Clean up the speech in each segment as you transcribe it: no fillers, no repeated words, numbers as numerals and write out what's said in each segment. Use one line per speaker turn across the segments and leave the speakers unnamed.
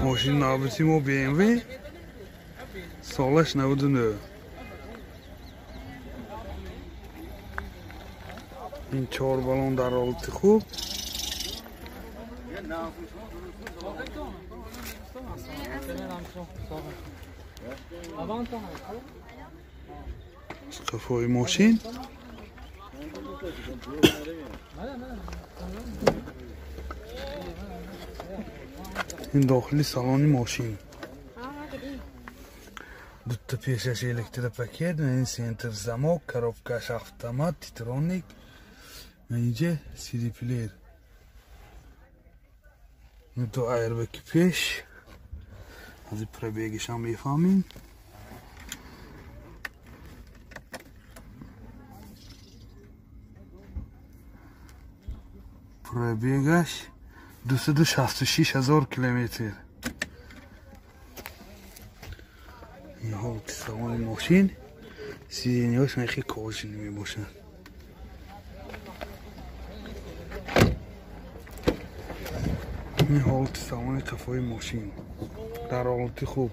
ماشین نوبتی ما BMW سالش 99. این 4 بالون در حالت خوب. قفای ماشین این داخلی سالن ماشین دو تا پیشش الکتروپاکت و این سنتر زمک коробкаш автомат تیترونیک و اینجا CD پلیر و دو ایربگ پیش از این پربیگش هم میفهمیم. پربیگش 266,000 کیلومتر. این حالت سوار ماشین سیدینی هاش خیلی کاغذی نمی باشن. این حالت سوار کفای ماشین در حالت خوب.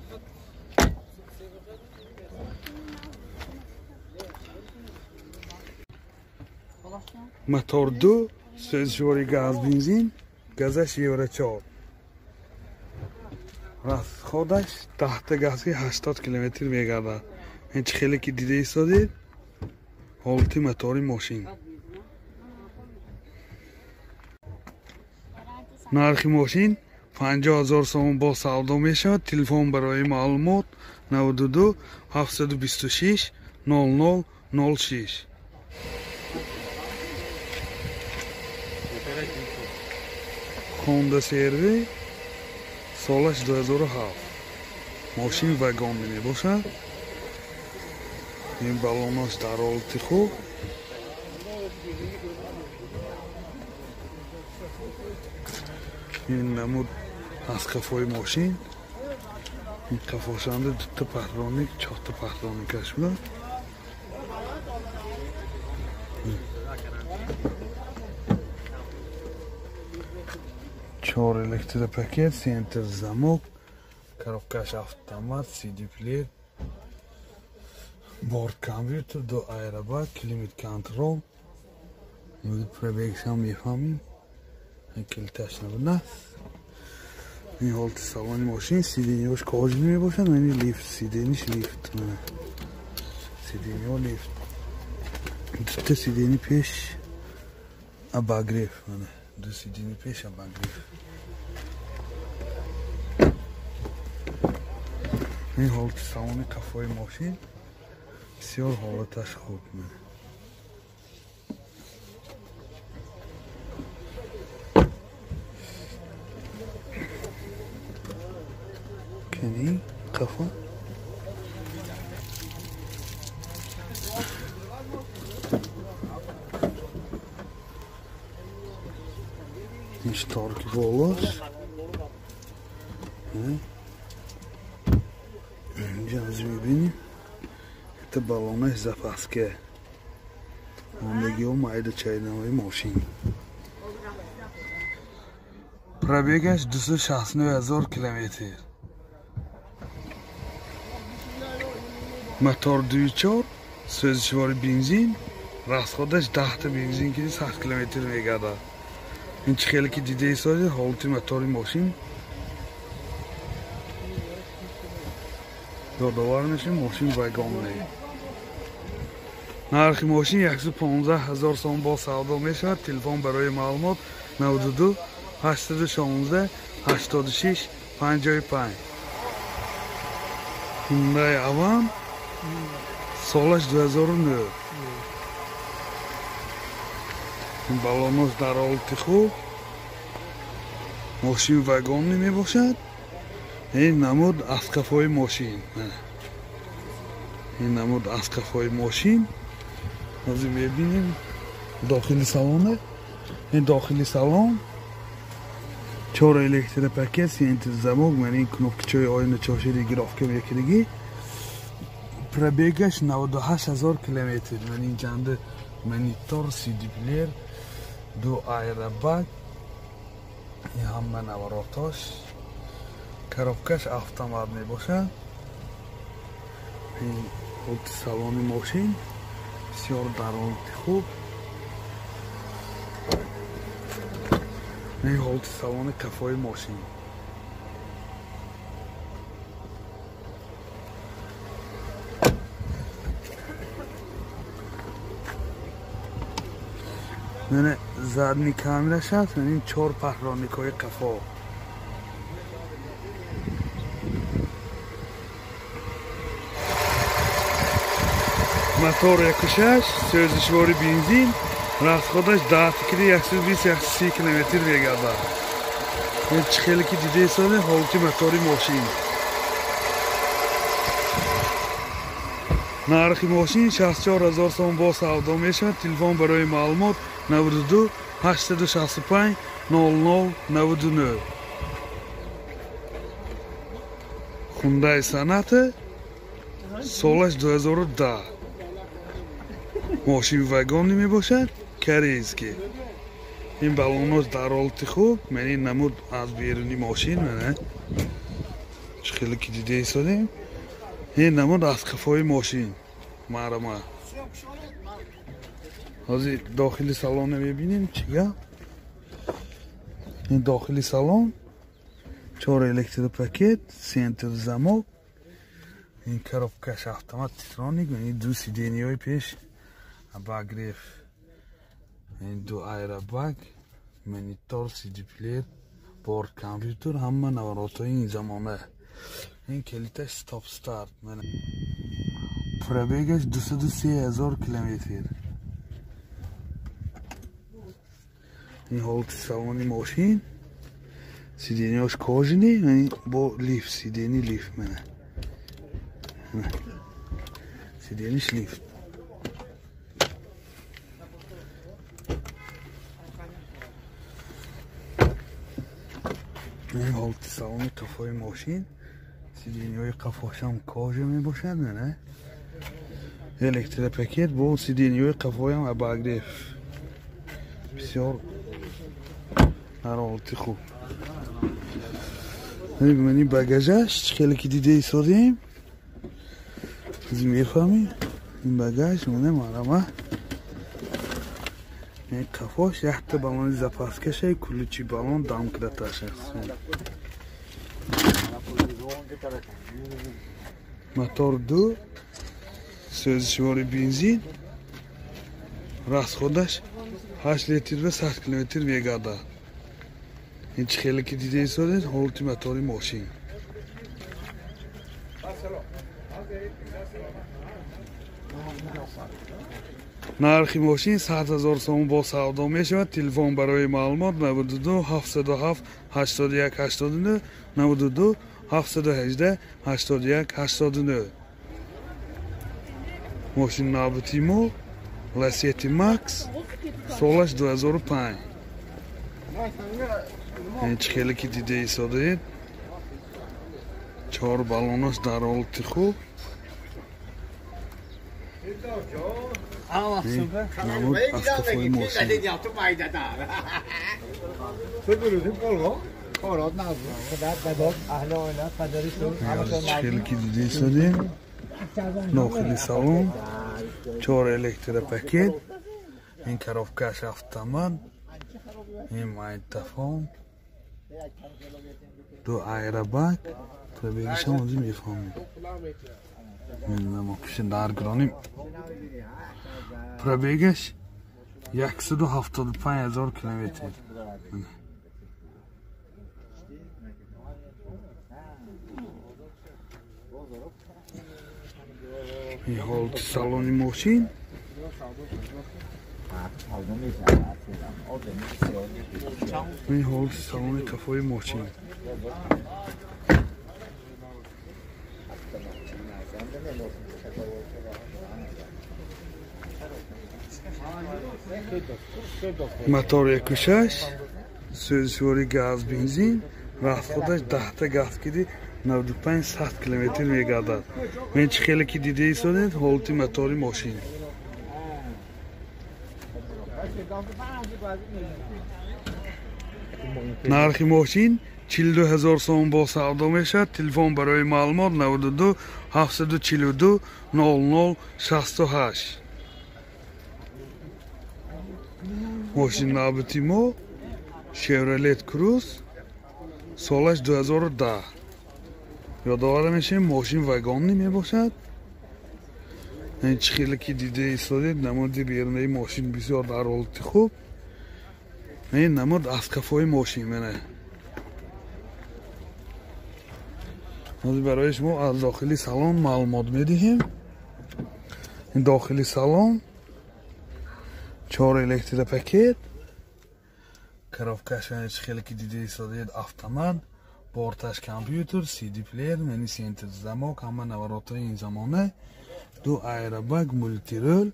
موتور 2 سوزشواری گاز بنزین گازش یورو 4 راست خودش تحت گازی 80 کیلومتر میگرده. این خیلی که دیده ایستادید حالت موتور ماشین. نرخ ماشین 50,000 سوم با سودا میشود. تلفن برای معلومات 92 726 0006. Honda CR-V سالش 2007. ماشین واگن می باشد. این بالوناش در حالت خوب. این نمود از قفای ماشین. این قفاشنده 2 تا پهلوانی 4 تا پهلوانی کش بود. چهار الکتروپاکت سنتر زمک коробкаш автомат CD плеер борт компьютер 2 ایربگ کلیمت کنترل. پربیگش هم میفهمیم. این کلیتش نبود. این حالت سالن ماشین سیدینی هاش کاغذی می باشد و این لیفت سیدینیش لیفت سیدینی ها لیفت 2 تا سیدینی پیش اباگریف 2 سیدینی پیش اباگریف. این حالت سالن کفای ماشین بسیار حالتش خوب میده. کنی کفا این شتارکی بالاست. اینجا از میبینیم تا بالونش زفاسکه آمدگی و مایده چاینامای ماشین. پربیگش 269,000 کیلومتر. موتور 2.4 سوزشواری بنزین راسخودش 10 تا بنزین که 60 کیلومتر میگرده. این خیلی که دیده ایستاده حالت موتور ماشین یادآور میشیم. ماشین واگن نه. نرخ ماشین 115,000 سوم با سودا میشود. تلفن برای معلومات 92 816 86 55. هوندای اوان سالش 2009. این بالوناش در حالت خوب. ماشین واگن نمی باشد. این نمود از قفای ماشین. این نمود از قفای ماشین. از این ببینیم داخلی سالانه. این داخلی سالان 4 الکتروپاکت سنتر زمک من این کنوپچای آینه چاشری گرافکه میکردگی. پربیگش 98,000 کیلومتر. من این جنده منیتور CD پلیر 2 ایربگ این هم نواراتاش коробкаш автомат мебошад. ин ҳолти салони мошин бисёр дар ҳолти хуб. ин ҳолти салони қафои мошин. мана задни камераш аст, ин 4 паҳронникҳои қафо. мотор 1.6 сӯзишвори бензин, расходаш 10-120-130 км мегардад. ин чӣ хеле ки дида ҳисоби ҳолти мотори мошин. нархи мошин 64 000 сом бо савдо мешавад. Телефон барои маълумот 92 865 00 99. Hyundai Sonata солаш 2010. мошин вагони мебошад, корейский. ин баллонош дар ҳолти хуб, мани намуд аз беруни мошин мана. Чӣ хеле ки дида ҳисодем. ин намуд аз қафои мошин. Марама. ҳозир дохили салонро мебинем чӣ гап. ин дохили салон 4 электропакет, сентр замок. ин коробкаш автомат титроник, ин 2 сиденияи пеш, обогрев, ин 2 аэробаг, монитор, CD плеер, борд компьютер, ҳама наворотҳои ин замона. ин келиташ стоп старт. пробегаш 230 000 километр. ин ҳолти салони мошин. сиденияш кожини, бо лифт, сидени лифт мана. сидениш лифт. ин ҳолти салони қафои мошин. сиденияи қафошам кожа мебошад мана. электропакет бо сиденияи қафоям обогрев. бисёр дар ҳолти хуб. мани багажаш чӣ хеле ки дида ҳисодем. ҳозир мефаҳмӣ. ин багаж мана марама. ин қафош яхта баллони запаскашаи куличи баллон дамкраташ аст. мотор 2 сӯзишвори бензин. расходаш 8 литр ва 100 км мегардад. ин чӣ хеле ки дида ҳисодед ҳолти мотори мошин. нархи мошин 100 000 сом бо савдо мешавад. Телефон барои маълумот 92 707 81 89 92 718 81 89. мошин навбати мо Lacetti Max солаш 2005. ин чӣ хеле ки дида ҳисодед 4 баллонош дар ҳолти хуб. намуд аз қафои мошин. чӣ хеле ки дида ҳисодем дохили салон 4 электропакет. ин коробкаш автомат. ин магнитофон, 2 аэробаг. пробегишам ҳозир мефаҳмем. намокиша даргироним. пробегаш 175 000 километр. ин ҳолти салони мошин. ин ҳолти салони қафои мошин. мотор 1.6 сӯзишвори газ бензин. расходаш 10 газкиди 95-100 км мегардад. мен чӣ хеле ки дида ҳисодед ҳолти мотори мошин. нархи мошин 42,000 сом бо савдо мешавад. Телефон барои маълумот 92 742 00 68. ماشین نابتی ما شیورلت کروز سالش 2010 یادآور میشه ماشین وگانی میباشد. این خیلی که دیده ایستادید نمود بیرونی ماشین بسیار در حالت خوب. این نمود از کفای ماشین منه. ما برای شما از داخلی سالن معلومات میدیم. این داخلی سالن 4 الکتریک پاکت коробкаш خیلی که دیده ایستادید автомат بورتاش کامپیوتر سی دی پلیر منی سنتر زمان همه نوارات این زمانه 2 ایربگ مولتی رول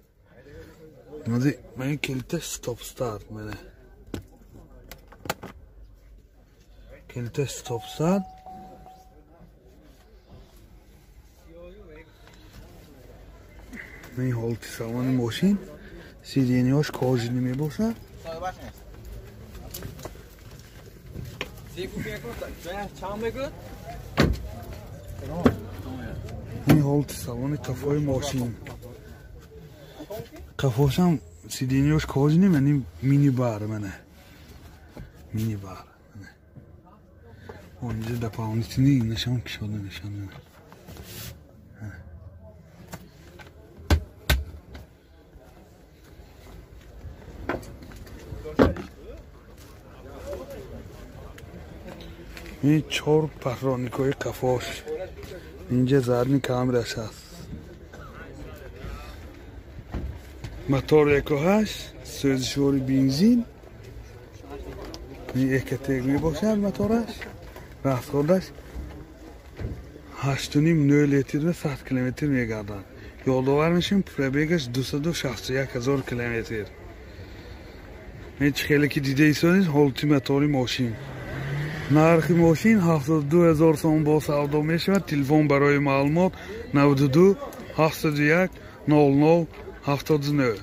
من کلیتش ستاپ استارت منه کلیتش ستاپ استارت من حالتی سالن ماشین سیدینیاش کاجلی میباشد. این حالت سالن کفای ماشین کفاش هم سیدینیاش کاجلی منی مینی بار منه مینی بار منه اونجا دپاونیتینی نشان کشاده نشانه این 4 پهرانیکای کفاش اینجا زرنی کامرش هست. موتور 1.8 سوزشوری بنزین این اکتگ میباشد. موتورش رفتاردش 8.5 لیتر و 100 کیلومتر میگردد. یادآور میشیم پربیگش 261,000 کیلومتر. این خیلی که دیده ایستادید حالتی موتوری ماشین. نرخ ماشین 72,000 сом با سودا میشود. تلفن برای معلومات 92 701 00 79.